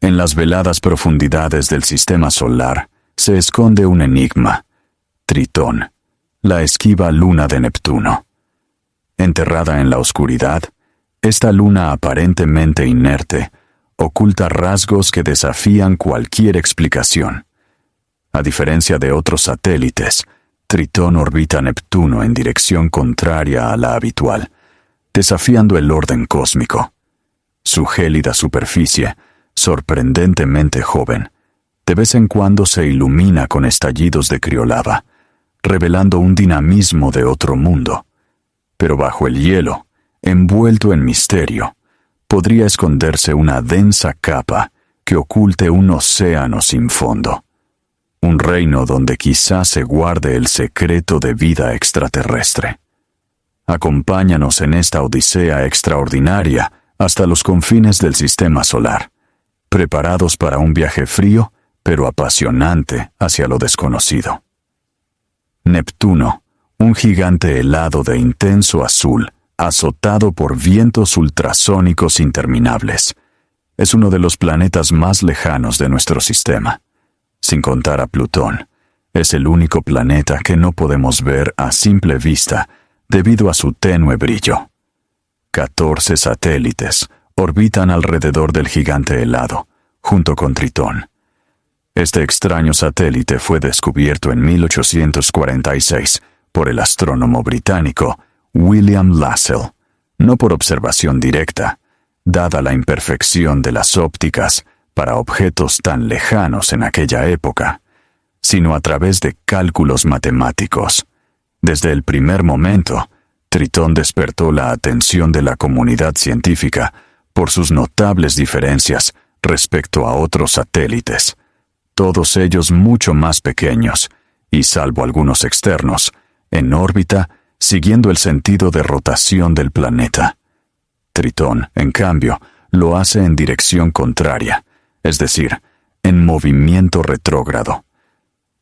En las veladas profundidades del sistema solar se esconde un enigma: Tritón, la esquiva luna de Neptuno. Enterrada en la oscuridad, esta luna aparentemente inerte oculta rasgos que desafían cualquier explicación. A diferencia de otros satélites, Tritón orbita Neptuno en dirección contraria a la habitual, desafiando el orden cósmico. Su gélida superficie, sorprendentemente joven, de vez en cuando se ilumina con estallidos de criolava, revelando un dinamismo de otro mundo. Pero bajo el hielo, envuelto en misterio, podría esconderse una densa capa que oculte un océano sin fondo. Un reino donde quizás se guarde el secreto de vida extraterrestre. Acompáñanos en esta odisea extraordinaria hasta los confines del sistema solar, preparados para un viaje frío pero apasionante hacia lo desconocido. Neptuno, un gigante helado de intenso azul, azotado por vientos ultrasónicos interminables, es uno de los planetas más lejanos de nuestro sistema. Sin contar a Plutón, es el único planeta que no podemos ver a simple vista debido a su tenue brillo. 14 satélites orbitan alrededor del gigante helado, junto con Tritón. Este extraño satélite fue descubierto en 1846 por el astrónomo británico William Lassell, no por observación directa, dada la imperfección de las ópticas para objetos tan lejanos en aquella época, sino a través de cálculos matemáticos. Desde el primer momento, Tritón despertó la atención de la comunidad científica por sus notables diferencias respecto a otros satélites, todos ellos mucho más pequeños, y salvo algunos externos, en órbita, siguiendo el sentido de rotación del planeta. Tritón, en cambio, lo hace en dirección contraria, es decir, en movimiento retrógrado.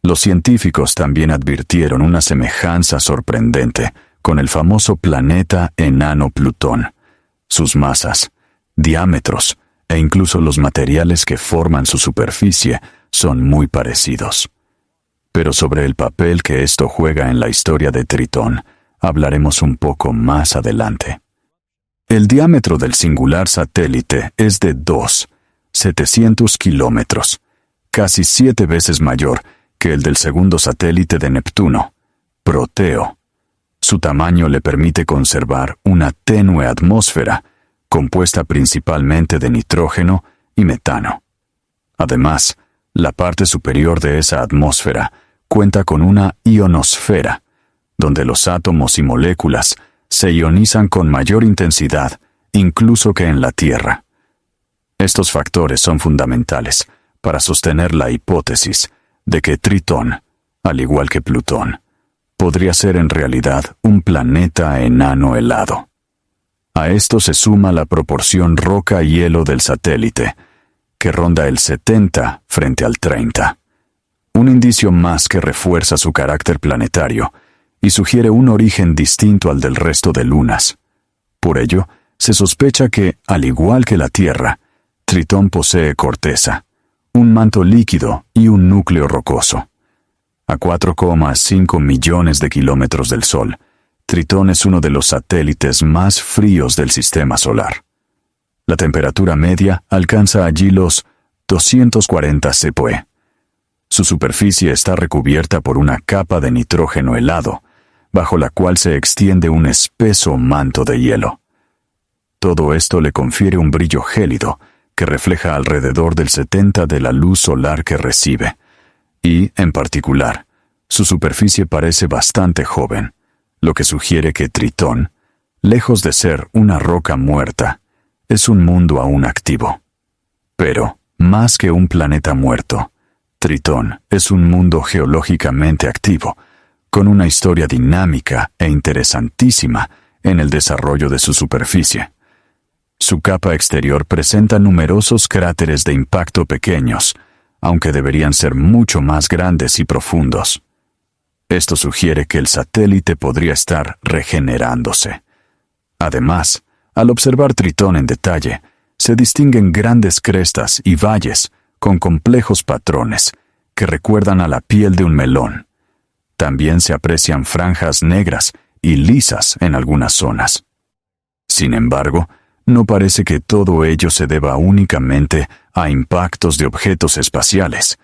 Los científicos también advirtieron una semejanza sorprendente con el famoso planeta enano Plutón. Sus masas, diámetros e incluso los materiales que forman su superficie son muy parecidos. Pero sobre el papel que esto juega en la historia de Tritón, hablaremos un poco más adelante. El diámetro del singular satélite es de 700 kilómetros, casi 7 veces mayor que el del segundo satélite de Neptuno, Proteo. Su tamaño le permite conservar una tenue atmósfera, compuesta principalmente de nitrógeno y metano. Además, la parte superior de esa atmósfera cuenta con una ionosfera, donde los átomos y moléculas se ionizan con mayor intensidad incluso que en la Tierra. Estos factores son fundamentales para sostener la hipótesis de que Tritón, al igual que Plutón, podría ser en realidad un planeta enano helado. A esto se suma la proporción roca-hielo del satélite, que ronda el 70 frente al 30. Un indicio más que refuerza su carácter planetario y sugiere un origen distinto al del resto de lunas. Por ello, se sospecha que, al igual que la Tierra, Tritón posee corteza, un manto líquido y un núcleo rocoso. A 4,5 millones de kilómetros del Sol, Tritón es uno de los satélites más fríos del sistema solar. La temperatura media alcanza allí los 240 cepue. Su superficie está recubierta por una capa de nitrógeno helado, bajo la cual se extiende un espeso manto de hielo. Todo esto le confiere un brillo gélido que refleja alrededor del 70% de la luz solar que recibe, y, en particular, su superficie parece bastante joven, lo que sugiere que Tritón, lejos de ser una roca muerta, es un mundo aún activo. Pero, más que un planeta muerto, Tritón es un mundo geológicamente activo, con una historia dinámica e interesantísima en el desarrollo de su superficie. Su capa exterior presenta numerosos cráteres de impacto pequeños, aunque deberían ser mucho más grandes y profundos. Esto sugiere que el satélite podría estar regenerándose. Además, al observar Tritón en detalle, se distinguen grandes crestas y valles con complejos patrones que recuerdan a la piel de un melón. También se aprecian franjas negras y lisas en algunas zonas. Sin embargo, no parece que todo ello se deba únicamente a impactos de objetos espaciales,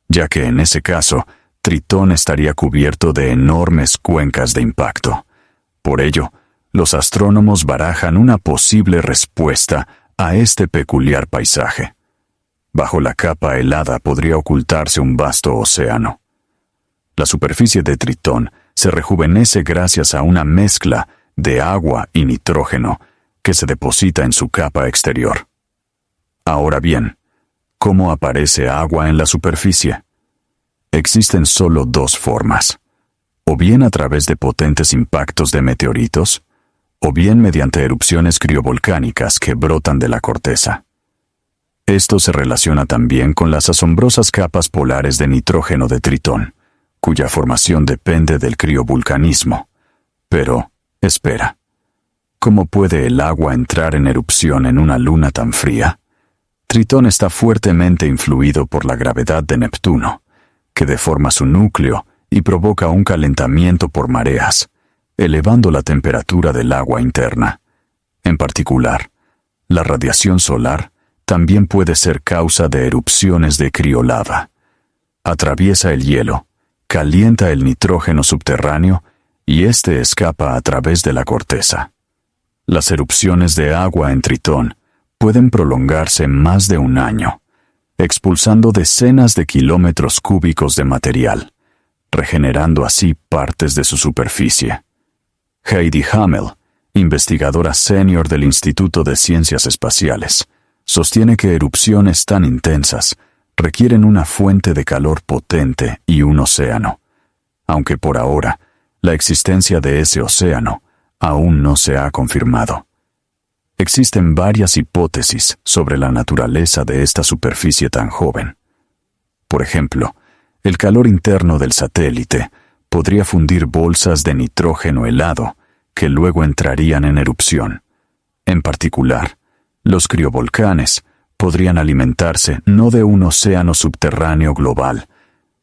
ya que en ese caso, Tritón estaría cubierto de enormes cuencas de impacto. Por ello, los astrónomos barajan una posible respuesta a este peculiar paisaje. Bajo la capa helada podría ocultarse un vasto océano. La superficie de Tritón se rejuvenece gracias a una mezcla de agua y nitrógeno que se deposita en su capa exterior. Ahora bien, ¿cómo aparece agua en la superficie? Existen solo dos formas: o bien a través de potentes impactos de meteoritos, o bien mediante erupciones criovolcánicas que brotan de la corteza. Esto se relaciona también con las asombrosas capas polares de nitrógeno de Tritón, cuya formación depende del criovulcanismo. Pero, espera, ¿cómo puede el agua entrar en erupción en una luna tan fría? Tritón está fuertemente influido por la gravedad de Neptuno, que deforma su núcleo y provoca un calentamiento por mareas, elevando la temperatura del agua interna. En particular, la radiación solar también puede ser causa de erupciones de criolava. Atraviesa el hielo, calienta el nitrógeno subterráneo y éste escapa a través de la corteza. Las erupciones de agua en Tritón pueden prolongarse más de un año, expulsando decenas de kilómetros cúbicos de material, regenerando así partes de su superficie. Heidi Hamel, investigadora senior del Instituto de Ciencias Espaciales, sostiene que erupciones tan intensas requieren una fuente de calor potente y un océano, aunque por ahora la existencia de ese océano aún no se ha confirmado. Existen varias hipótesis sobre la naturaleza de esta superficie tan joven. Por ejemplo, el calor interno del satélite podría fundir bolsas de nitrógeno helado que luego entrarían en erupción. En particular, los criovolcanes podrían alimentarse no de un océano subterráneo global,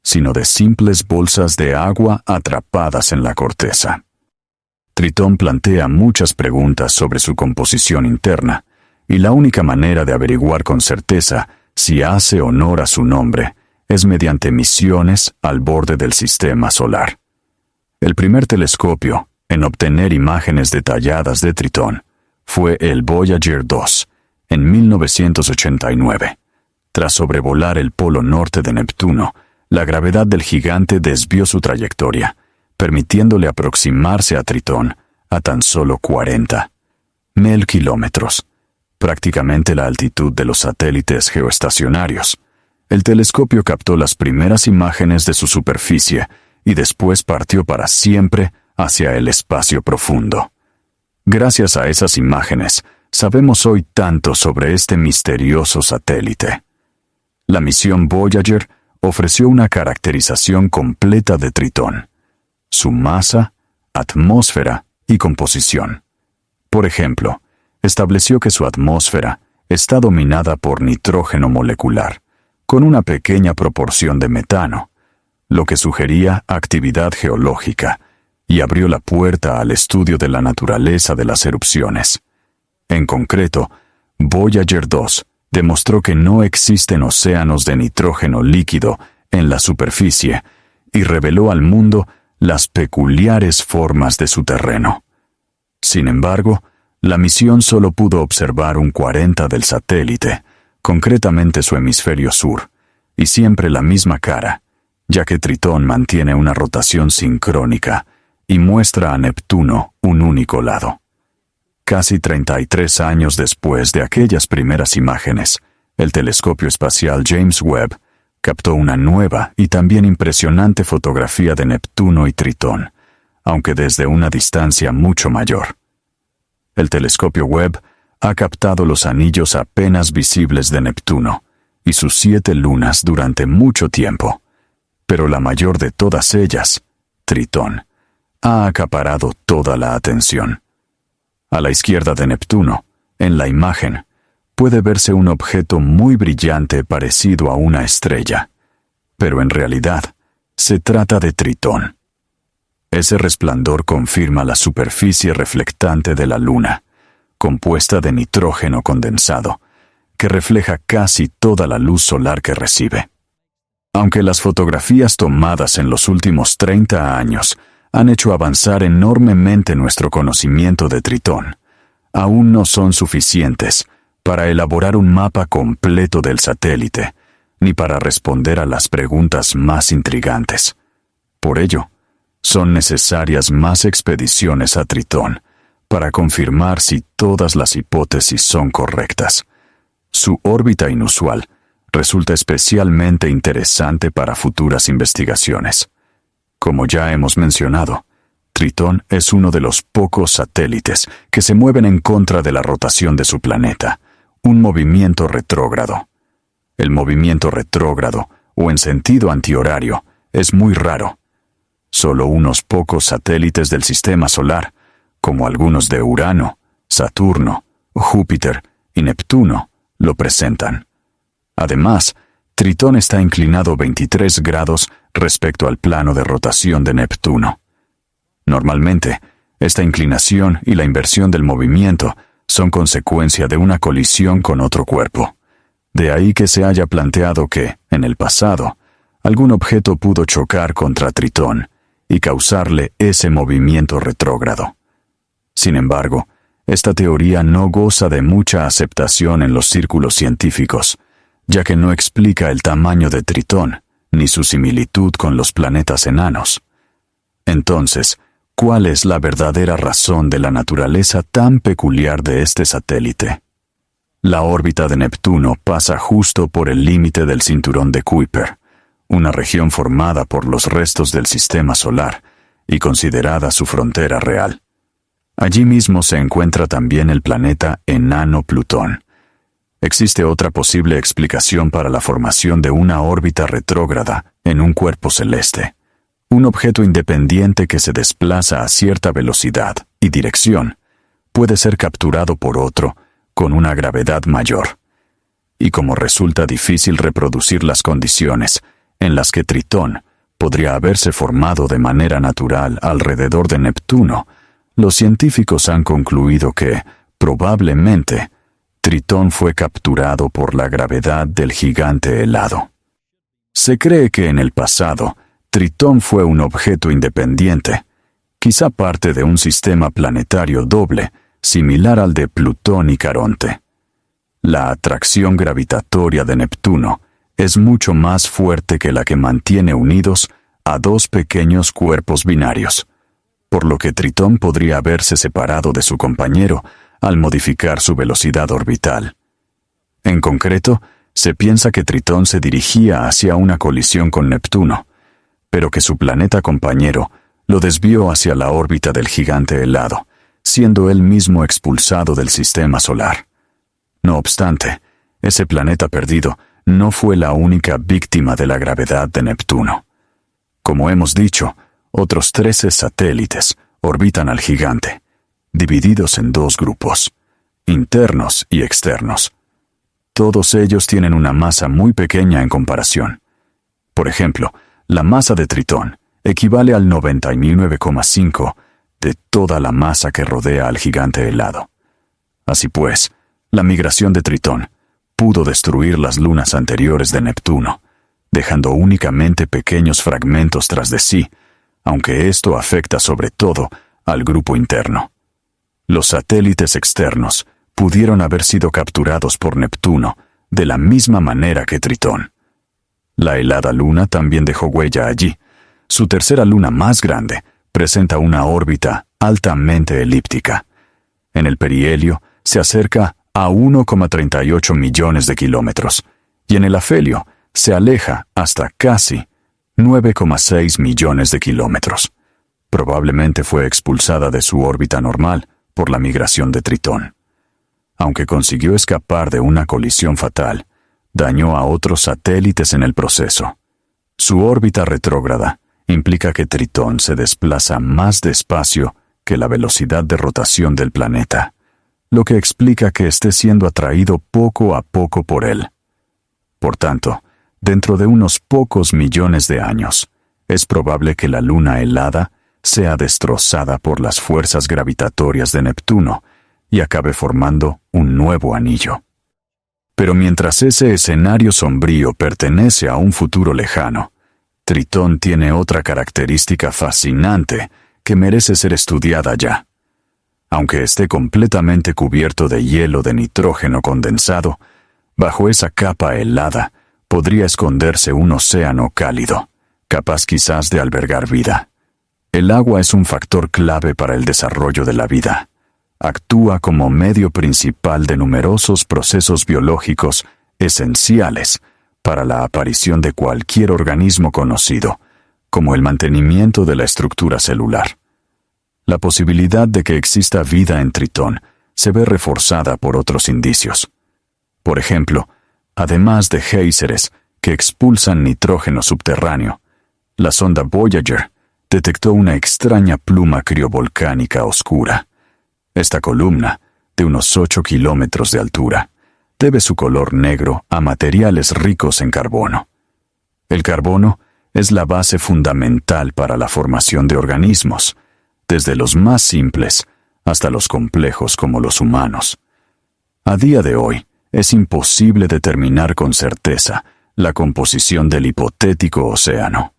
sino de simples bolsas de agua atrapadas en la corteza. Tritón plantea muchas preguntas sobre su composición interna, y la única manera de averiguar con certeza si hace honor a su nombre es mediante misiones al borde del sistema solar. El primer telescopio en obtener imágenes detalladas de Tritón fue el Voyager 2, en 1989. Tras sobrevolar el polo norte de Neptuno, la gravedad del gigante desvió su trayectoria, permitiéndole aproximarse a Tritón a tan solo 40.000 kilómetros, prácticamente la altitud de los satélites geoestacionarios. El telescopio captó las primeras imágenes de su superficie y después partió para siempre hacia el espacio profundo. Gracias a esas imágenes, sabemos hoy tanto sobre este misterioso satélite. La misión Voyager ofreció una caracterización completa de Tritón: su masa, atmósfera y composición. Por ejemplo, estableció que su atmósfera está dominada por nitrógeno molecular, con una pequeña proporción de metano, lo que sugería actividad geológica y abrió la puerta al estudio de la naturaleza de las erupciones. En concreto, Voyager 2 demostró que no existen océanos de nitrógeno líquido en la superficie y reveló al mundo las peculiares formas de su terreno. Sin embargo, la misión solo pudo observar un 40 del satélite, concretamente su hemisferio sur, y siempre la misma cara, ya que Tritón mantiene una rotación sincrónica y muestra a Neptuno un único lado. Casi 33 años después de aquellas primeras imágenes, el telescopio espacial James Webb captó una nueva y también impresionante fotografía de Neptuno y Tritón, aunque desde una distancia mucho mayor. El telescopio Webb ha captado los anillos apenas visibles de Neptuno y sus 7 lunas durante mucho tiempo, pero la mayor de todas ellas, Tritón, ha acaparado toda la atención. A la izquierda de Neptuno, en la imagen, puede verse un objeto muy brillante parecido a una estrella, pero en realidad se trata de Tritón. Ese resplandor confirma la superficie reflectante de la Luna, compuesta de nitrógeno condensado, que refleja casi toda la luz solar que recibe. Aunque las fotografías tomadas en los últimos 30 años han hecho avanzar enormemente nuestro conocimiento de Tritón, aún no son suficientes para elaborar un mapa completo del satélite, ni para responder a las preguntas más intrigantes. Por ello, son necesarias más expediciones a Tritón para confirmar si todas las hipótesis son correctas. Su órbita inusual resulta especialmente interesante para futuras investigaciones. Como ya hemos mencionado, Tritón es uno de los pocos satélites que se mueven en contra de la rotación de su planeta, un movimiento retrógrado. El movimiento retrógrado, o en sentido antihorario, es muy raro. Solo unos pocos satélites del Sistema Solar, como algunos de Urano, Saturno, Júpiter y Neptuno, lo presentan. Además, Tritón está inclinado 23 grados respecto al plano de rotación de Neptuno. Normalmente, esta inclinación y la inversión del movimiento son consecuencia de una colisión con otro cuerpo. De ahí que se haya planteado que, en el pasado, algún objeto pudo chocar contra Tritón y causarle ese movimiento retrógrado. Sin embargo, esta teoría no goza de mucha aceptación en los círculos científicos, ya que no explica el tamaño de Tritón, ni su similitud con los planetas enanos. Entonces, ¿cuál es la verdadera razón de la naturaleza tan peculiar de este satélite? La órbita de Neptuno pasa justo por el límite del cinturón de Kuiper, una región formada por los restos del Sistema Solar y considerada su frontera real. Allí mismo se encuentra también el planeta enano Plutón. Existe otra posible explicación para la formación de una órbita retrógrada en un cuerpo celeste. Un objeto independiente que se desplaza a cierta velocidad y dirección puede ser capturado por otro con una gravedad mayor. Y como resulta difícil reproducir las condiciones en las que Tritón podría haberse formado de manera natural alrededor de Neptuno, los científicos han concluido que, probablemente, Tritón fue capturado por la gravedad del gigante helado. Se cree que en el pasado, Tritón fue un objeto independiente, quizá parte de un sistema planetario doble, similar al de Plutón y Caronte. La atracción gravitatoria de Neptuno es mucho más fuerte que la que mantiene unidos a dos pequeños cuerpos binarios, por lo que Tritón podría haberse separado de su compañero al modificar su velocidad orbital. En concreto, se piensa que Tritón se dirigía hacia una colisión con Neptuno, pero que su planeta compañero lo desvió hacia la órbita del gigante helado, siendo él mismo expulsado del sistema solar. No obstante, ese planeta perdido no fue la única víctima de la gravedad de Neptuno. Como hemos dicho, otros 13 satélites orbitan al gigante, divididos en dos grupos, internos y externos. Todos ellos tienen una masa muy pequeña en comparación. Por ejemplo, la masa de Tritón equivale al 99,5% de toda la masa que rodea al gigante helado. Así pues, la migración de Tritón pudo destruir las lunas anteriores de Neptuno, dejando únicamente pequeños fragmentos tras de sí, aunque esto afecta sobre todo al grupo interno. Los satélites externos pudieron haber sido capturados por Neptuno de la misma manera que Tritón. La helada luna también dejó huella allí. Su tercera luna más grande presenta una órbita altamente elíptica. En el perihelio se acerca a 1,38 millones de kilómetros, y en el afelio se aleja hasta casi 9,6 millones de kilómetros. Probablemente fue expulsada de su órbita normal por la migración de Tritón. Aunque consiguió escapar de una colisión fatal, dañó a otros satélites en el proceso. Su órbita retrógrada implica que Tritón se desplaza más despacio que la velocidad de rotación del planeta, lo que explica que esté siendo atraído poco a poco por él. Por tanto, dentro de unos pocos millones de años, es probable que la luna helada sea destrozada por las fuerzas gravitatorias de Neptuno y acabe formando un nuevo anillo. Pero mientras ese escenario sombrío pertenece a un futuro lejano, Tritón tiene otra característica fascinante que merece ser estudiada ya. Aunque esté completamente cubierto de hielo de nitrógeno condensado, bajo esa capa helada podría esconderse un océano cálido, capaz quizás de albergar vida. El agua es un factor clave para el desarrollo de la vida. Actúa como medio principal de numerosos procesos biológicos esenciales para la aparición de cualquier organismo conocido, como el mantenimiento de la estructura celular. La posibilidad de que exista vida en Tritón se ve reforzada por otros indicios. Por ejemplo, además de géiseres que expulsan nitrógeno subterráneo, la sonda Voyager detectó una extraña pluma criovolcánica oscura. Esta columna, de unos 8 kilómetros de altura, debe su color negro a materiales ricos en carbono. El carbono es la base fundamental para la formación de organismos, desde los más simples hasta los complejos como los humanos. A día de hoy, es imposible determinar con certeza la composición del hipotético océano.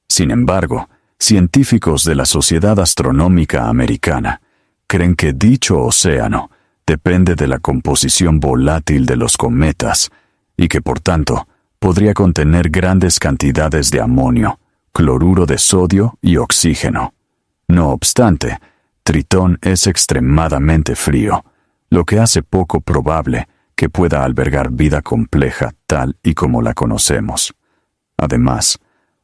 Sin embargo, científicos de la Sociedad Astronómica Americana creen que dicho océano depende de la composición volátil de los cometas y que, por tanto, podría contener grandes cantidades de amonio, cloruro de sodio y oxígeno. No obstante, Tritón es extremadamente frío, lo que hace poco probable que pueda albergar vida compleja tal y como la conocemos. Además,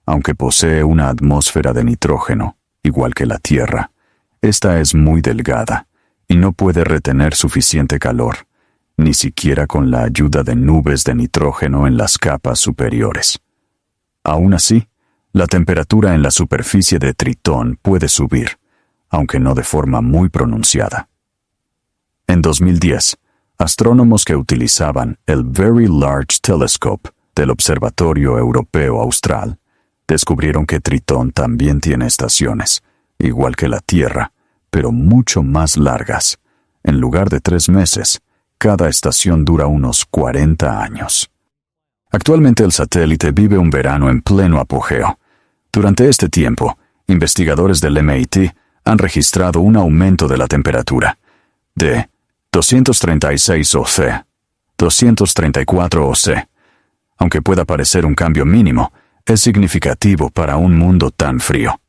aunque posee una atmósfera de nitrógeno, igual que la Tierra, esta es muy delgada y no puede retener suficiente calor, ni siquiera con la ayuda de nubes de nitrógeno en las capas superiores. Aún así, la temperatura en la superficie de Tritón puede subir, aunque no de forma muy pronunciada. En 2010, astrónomos que utilizaban el Very Large Telescope del Observatorio Europeo Austral descubrieron que Tritón también tiene estaciones, igual que la Tierra, pero mucho más largas. En lugar de 3 meses, cada estación dura unos 40 años. Actualmente el satélite vive un verano en pleno apogeo. Durante este tiempo, investigadores del MIT han registrado un aumento de la temperatura de 236 OC, 234 OC. Aunque pueda parecer un cambio mínimo, es significativo para un mundo tan frío.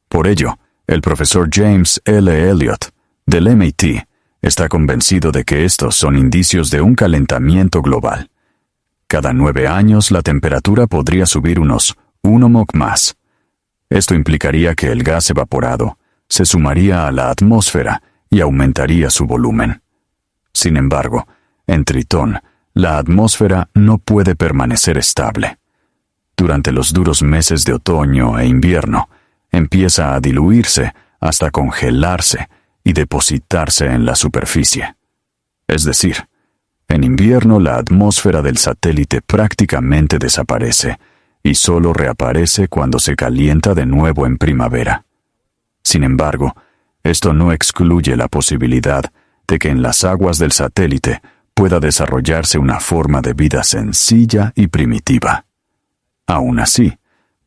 Por ello, el profesor James L. Elliott, del MIT, está convencido de que estos son indicios de un calentamiento global. Cada 9 años la temperatura podría subir unos 1 Mach más. Esto implicaría que el gas evaporado se sumaría a la atmósfera y aumentaría su volumen. Sin embargo, en Tritón, la atmósfera no puede permanecer estable. Durante los duros meses de otoño e invierno, empieza a diluirse hasta congelarse y depositarse en la superficie. Es decir, en invierno la atmósfera del satélite prácticamente desaparece y solo reaparece cuando se calienta de nuevo en primavera. Sin embargo, esto no excluye la posibilidad de que en las aguas del satélite pueda desarrollarse una forma de vida sencilla y primitiva. Aún así,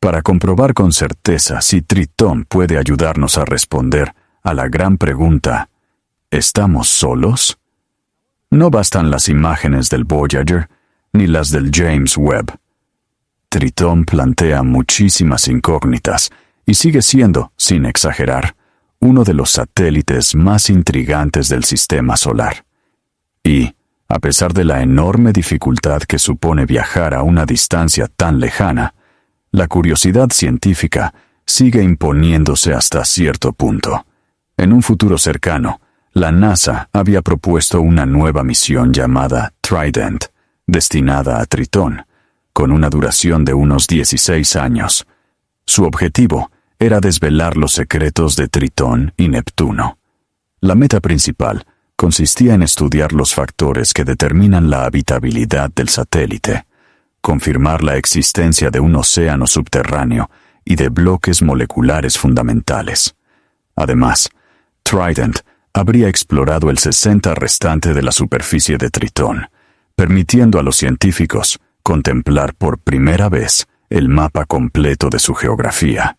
para comprobar con certeza si Tritón puede ayudarnos a responder a la gran pregunta, ¿estamos solos? No bastan las imágenes del Voyager ni las del James Webb. Tritón plantea muchísimas incógnitas y sigue siendo, sin exagerar, uno de los satélites más intrigantes del sistema solar. Y, a pesar de la enorme dificultad que supone viajar a una distancia tan lejana, la curiosidad científica sigue imponiéndose hasta cierto punto. En un futuro cercano, la NASA había propuesto una nueva misión llamada Trident, destinada a Tritón, con una duración de unos 16 años. Su objetivo era desvelar los secretos de Tritón y Neptuno. La meta principal consistía en estudiar los factores que determinan la habitabilidad del satélite, confirmar la existencia de un océano subterráneo y de bloques moleculares fundamentales. Además, Trident habría explorado el 60% restante de la superficie de Tritón, permitiendo a los científicos contemplar por primera vez el mapa completo de su geografía.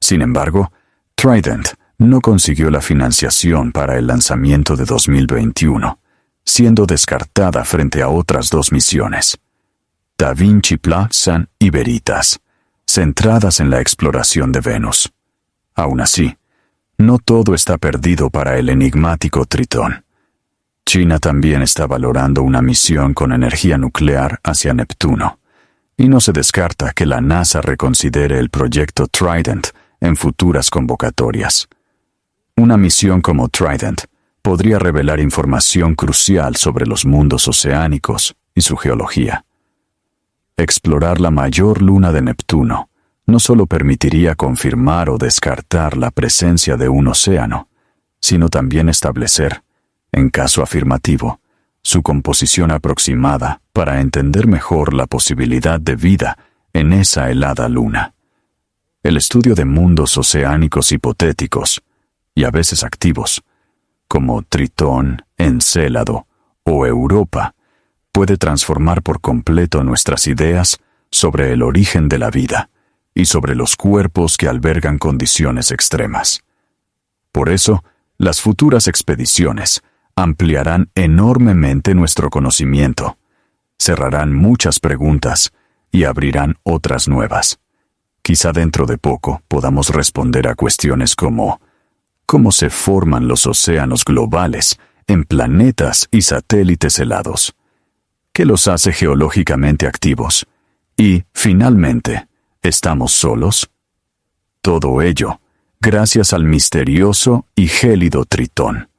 Sin embargo, Trident no consiguió la financiación para el lanzamiento de 2021, siendo descartada frente a otras dos misiones, Da Vinci Plan y Veritas, centradas en la exploración de Venus. Aún así, no todo está perdido para el enigmático Tritón. China también está valorando una misión con energía nuclear hacia Neptuno, y no se descarta que la NASA reconsidere el proyecto Trident en futuras convocatorias. Una misión como Trident podría revelar información crucial sobre los mundos oceánicos y su geología. Explorar la mayor luna de Neptuno no solo permitiría confirmar o descartar la presencia de un océano, sino también establecer, en caso afirmativo, su composición aproximada para entender mejor la posibilidad de vida en esa helada luna. El estudio de mundos oceánicos hipotéticos, y a veces activos, como Tritón, Encélado o Europa, puede transformar por completo nuestras ideas sobre el origen de la vida y sobre los cuerpos que albergan condiciones extremas. Por eso, las futuras expediciones ampliarán enormemente nuestro conocimiento, cerrarán muchas preguntas y abrirán otras nuevas. Quizá dentro de poco podamos responder a cuestiones como ¿cómo se forman los océanos globales en planetas y satélites helados? ¿Qué los hace geológicamente activos? Y, finalmente, ¿estamos solos? Todo ello, gracias al misterioso y gélido Tritón.